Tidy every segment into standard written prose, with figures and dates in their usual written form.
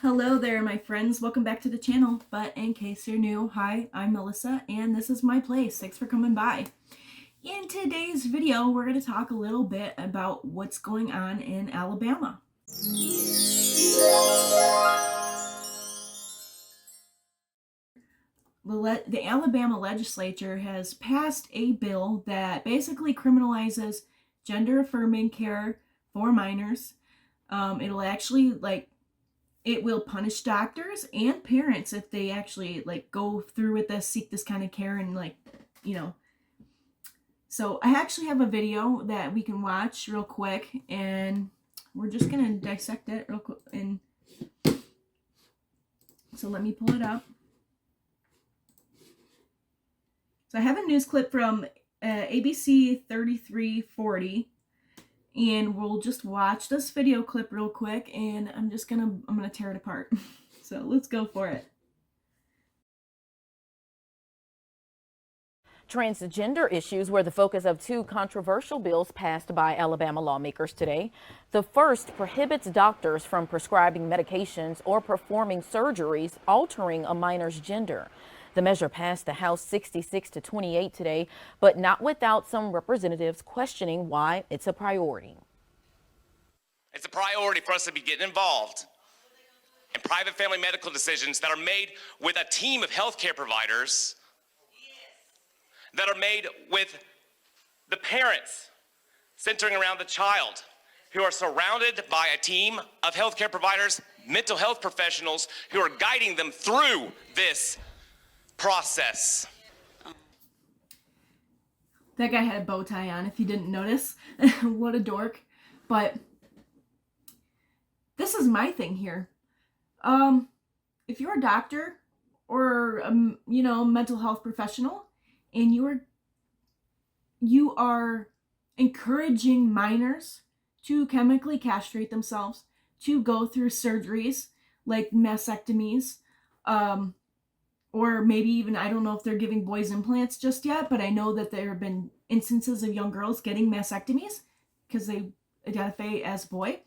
Hello there, my friends. Welcome back to the channel. But in case you're new, hi, I'm Melissa, and this is my place. Thanks for coming by. In today's video, we're going to talk a little bit about what's going on in Alabama. The Alabama legislature has passed a bill that basically criminalizes gender-affirming care for minors. It'll actually, it will punish doctors and parents if they actually go through with this, seek this kind of care, and so I actually have a video that we can watch real quick, and we're just gonna dissect it real quick. And so let me pull it up. So I have a news clip from ABC 3340, and we'll just watch this video clip real quick, and I'm gonna tear it apart. So let's go for it. Transgender issues were the focus of two controversial bills passed by Alabama lawmakers today. The first prohibits doctors from prescribing medications or performing surgeries altering a minor's gender. The measure passed the House 66-28 today, but not without some representatives questioning why it's a priority. It's a priority for us to be getting involved in private family medical decisions that are made with a team of healthcare providers, that are made with the parents centering around the child, who are surrounded by a team of healthcare providers, mental health professionals who are guiding them through this process. That guy had a bow tie on, if you didn't notice. What a dork. But this is my thing here. If you're a doctor or mental health professional, and you are encouraging minors to chemically castrate themselves, to go through surgeries like mastectomies, or maybe even, I don't know if they're giving boys implants just yet, but I know that there have been instances of young girls getting mastectomies because they identify as boy.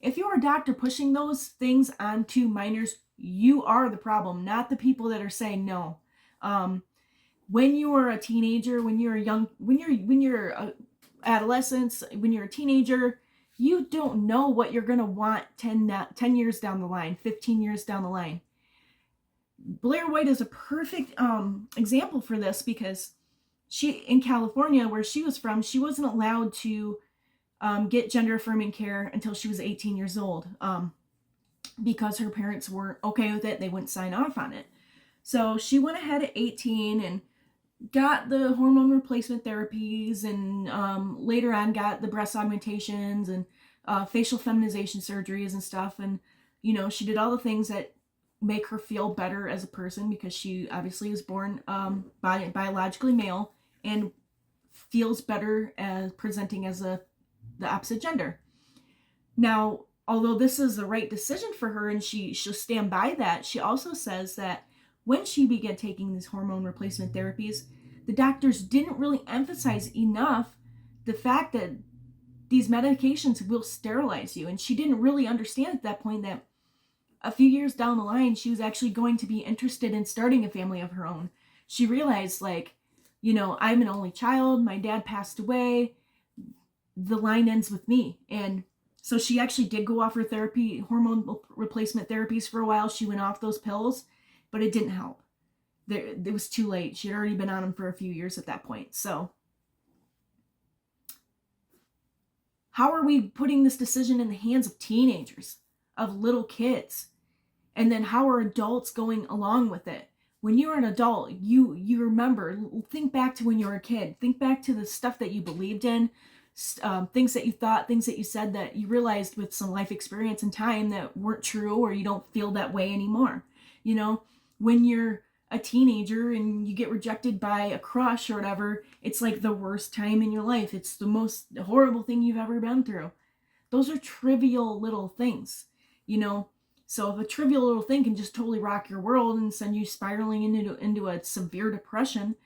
If you're a doctor pushing those things onto minors, you are the problem, not the people that are saying no. When you're a teenager, when you're a adolescent, when you're a teenager, you don't know what you're going to want 10 years down the line, 15 years down the line. Blair White is a perfect example for this, because in California, where she was from, she wasn't allowed to get gender affirming care until she was 18 years old, because her parents weren't okay with it. They wouldn't sign off on it. So she went ahead at 18 and got the hormone replacement therapies, and later on got the breast augmentations and facial feminization surgeries and stuff. And she did all the things that make her feel better as a person, because she obviously was born biologically male and feels better as presenting as the opposite gender. Now, although this is the right decision for her and she'll stand by that, she also says that when she began taking these hormone replacement therapies, the doctors didn't really emphasize enough the fact that these medications will sterilize you. And she didn't really understand at that point that a few years down the line, she was actually going to be interested in starting a family of her own. She realized, I'm an only child. My dad passed away. The line ends with me. And so she actually did go off her hormone replacement therapies for a while. She went off those pills, but it didn't help. It was too late. She had already been on them for a few years at that point. So how are we putting this decision in the hands of teenagers, of little kids? And then how are adults going along with it? When you're an adult, you remember, think back to when you were a kid. Think back to the stuff that you believed in, things that you thought, things that you said that you realized with some life experience and time that weren't true, or you don't feel that way anymore. When you're a teenager and you get rejected by a crush or whatever, it's like the worst time in your life. It's the most horrible thing you've ever been through. Those are trivial little things, So if a trivial little thing can just totally rock your world and send you spiraling into a severe depression,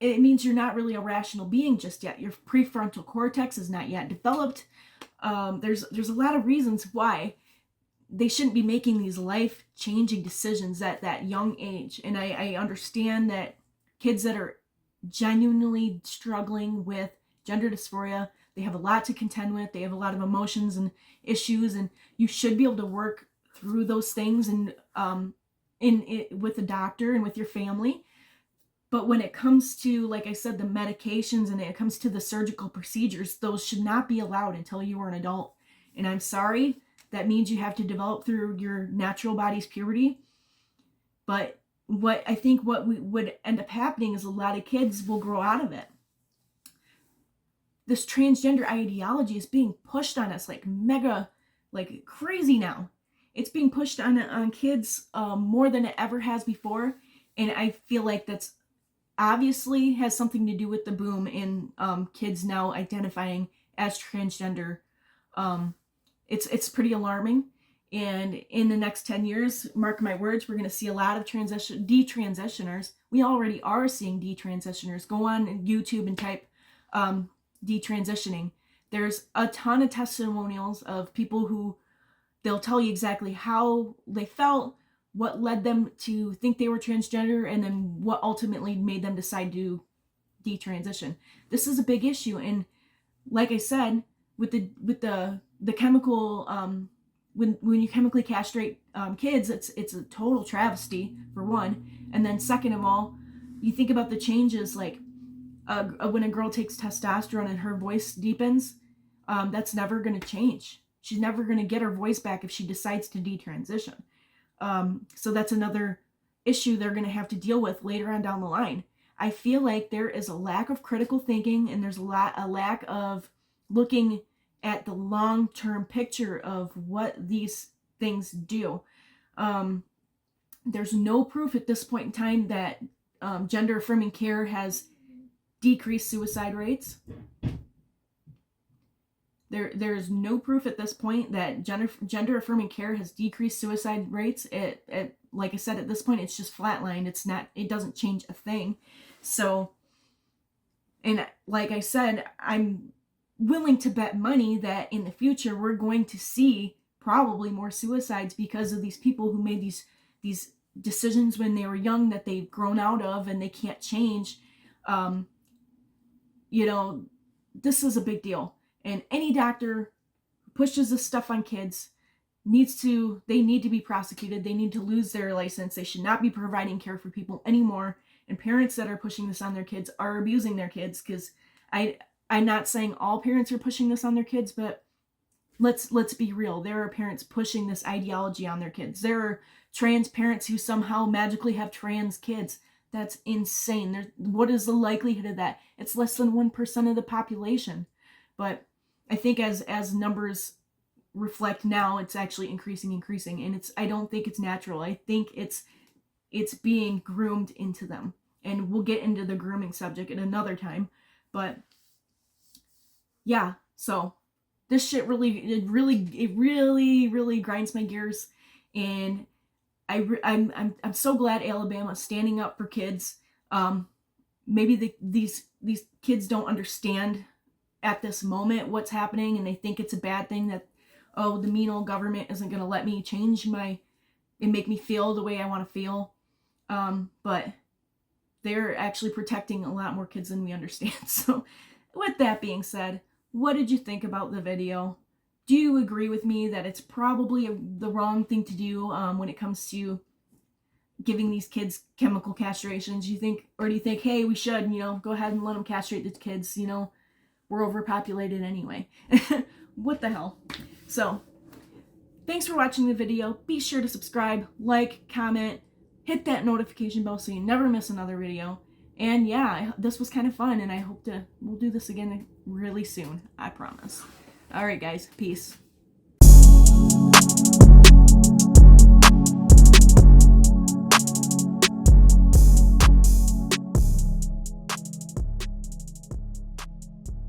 it means you're not really a rational being just yet. Your prefrontal cortex is not yet developed. There's a lot of reasons why they shouldn't be making these life-changing decisions at that young age. And I understand that kids that are genuinely struggling with gender dysphoria, they have a lot to contend with. They have a lot of emotions and issues, and you should be able to work through those things and with a doctor and with your family. But when it comes to, like I said, the medications and it comes to the surgical procedures, those should not be allowed until you are an adult. And I'm sorry, that means you have to develop through your natural body's puberty. But what would end up happening is a lot of kids will grow out of it. This transgender ideology is being pushed on us like crazy now. It's being pushed on kids more than it ever has before. And I feel like that's obviously has something to do with the boom in kids now identifying as transgender. It's pretty alarming. And in the next 10 years, mark my words, we're going to see a lot of detransitioners. We already are seeing detransitioners. Go on YouTube and type detransitioning. There's a ton of testimonials of people who they'll tell you exactly how they felt, what led them to think they were transgender, and then what ultimately made them decide to detransition. This is a big issue, and like I said, with the chemical when you chemically castrate kids, it's a total travesty, for one. And then second of all, you think about the changes, like when a girl takes testosterone and her voice deepens, that's never going to change. She's never going to get her voice back if she decides to detransition. So that's another issue they're going to have to deal with later on down the line. I feel like there is a lack of critical thinking, and there's a lack of looking at the long-term picture of what these things do. There's no proof at this point in time that gender-affirming care has decreased suicide rates. There's no proof at this point that gender-affirming care has decreased suicide rates. It like I said, at this point, it's just flatlined. It doesn't change a thing. So, and like I said, I'm willing to bet money that in the future we're going to see probably more suicides because of these people who made these decisions when they were young that they've grown out of and they can't change. This is a big deal. And any doctor who pushes this stuff on kids they need to be prosecuted. They need to lose their license. They should not be providing care for people anymore. And parents that are pushing this on their kids are abusing their kids, because I'm not saying all parents are pushing this on their kids, but let's be real. There are parents pushing this ideology on their kids. There are trans parents who somehow magically have trans kids. That's insane. What is the likelihood of that? It's less than 1% of the population. But I think as numbers reflect now, it's actually increasing, and I don't think it's natural. I think it's being groomed into them. And we'll get into the grooming subject at another time. But yeah, so this shit really grinds my gears, and I'm so glad Alabama's standing up for kids. Maybe these kids don't understand at this moment what's happening, and they think it's a bad thing that, oh, the mean old government isn't going to let me change and make me feel the way I want to feel. But they're actually protecting a lot more kids than we understand. So with that being said, what did you think about the video? Do you agree with me that it's probably the wrong thing to do when it comes to giving these kids chemical castrations? Do you think, hey, we should, go ahead and let them castrate the kids, we're overpopulated anyway. What the hell? So, thanks for watching the video. Be sure to subscribe, like, comment, hit that notification bell so you never miss another video. And yeah, this was kind of fun, and I hope we'll do this again really soon. I promise. All right, guys. Peace.